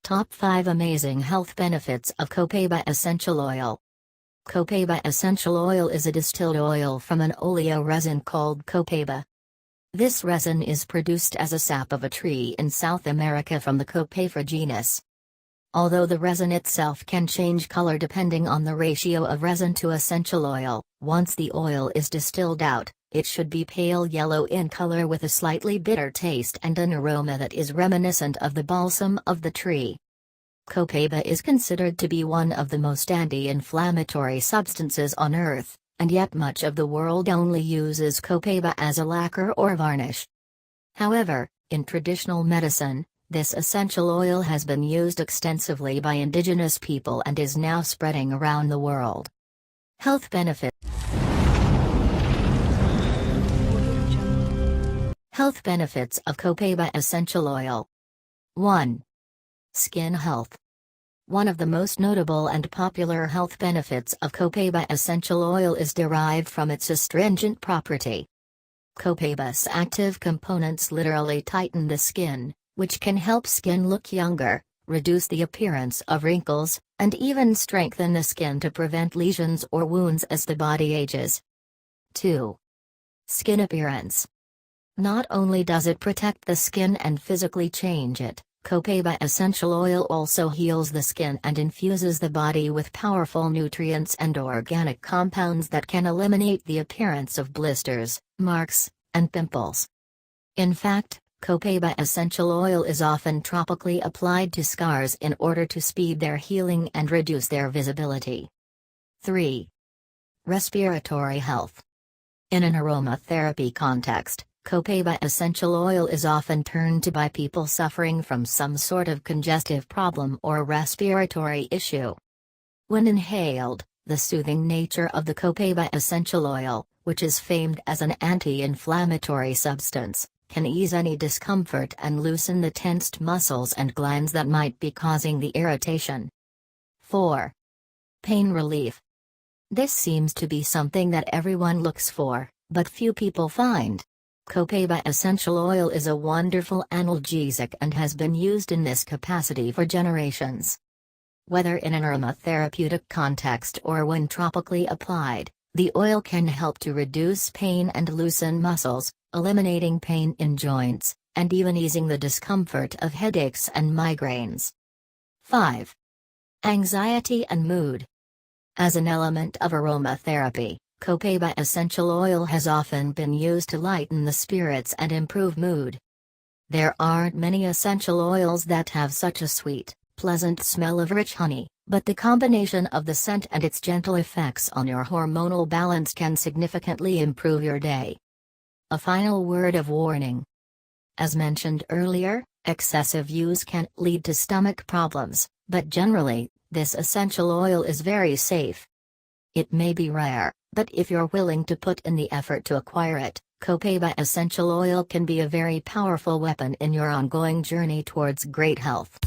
Top 5 Amazing Health Benefits of Copaiba Essential Oil. Copaiba essential oil is a distilled oil from an oleoresin called Copaiba. This resin is produced as a sap of a tree in South America from the Copaifera genus. Although the resin itself can change color depending on the ratio of resin to essential oil, once the oil is distilled out, it should be pale yellow in color with a slightly bitter taste and an aroma that is reminiscent of the balsam of the tree. Copaiba is considered to be one of the most anti-inflammatory substances on Earth, and yet much of the world only uses Copaiba as a lacquer or varnish. However, in traditional medicine, this essential oil has been used extensively by indigenous people and is now spreading around the world. Health benefits. Health benefits of Copaiba essential oil. 1. Skin health. One of the most notable and popular health benefits of Copaiba essential oil is derived from its astringent property. Copaiba's active components literally tighten the skin, which can help skin look younger, reduce the appearance of wrinkles, and even strengthen the skin to prevent lesions or wounds as the body ages. 2. Skin appearance. Not only does it protect the skin and physically change it, Copaiba essential oil also heals the skin and infuses the body with powerful nutrients and organic compounds that can eliminate the appearance of blisters, marks, and pimples. In fact, Copaiba essential oil is often topically applied to scars in order to speed their healing and reduce their visibility. 3. Respiratory health. In an aromatherapy context, Copaiba essential oil is often turned to by people suffering from some sort of congestive problem or respiratory issue. When inhaled, the soothing nature of the Copaiba essential oil, which is famed as an anti-inflammatory substance, can ease any discomfort and loosen the tensed muscles and glands that might be causing the irritation. 4. Pain relief. This seems to be something that everyone looks for, but few people find. Copaiba essential oil is a wonderful analgesic and has been used in this capacity for generations. Whether in an aromatherapeutic context or when topically applied, the oil can help to reduce pain and loosen muscles, eliminating pain in joints, and even easing the discomfort of headaches and migraines. 5. Anxiety and mood. As an element of aromatherapy, Copaiba essential oil has often been used to lighten the spirits and improve mood. There aren't many essential oils that have such a sweet, pleasant smell of rich honey, but the combination of the scent and its gentle effects on your hormonal balance can significantly improve your day. A final word of warning. As mentioned earlier, excessive use can lead to stomach problems, but generally, this essential oil is very safe. It may be rare, but if you're willing to put in the effort to acquire it, Copaiba essential oil can be a very powerful weapon in your ongoing journey towards great health.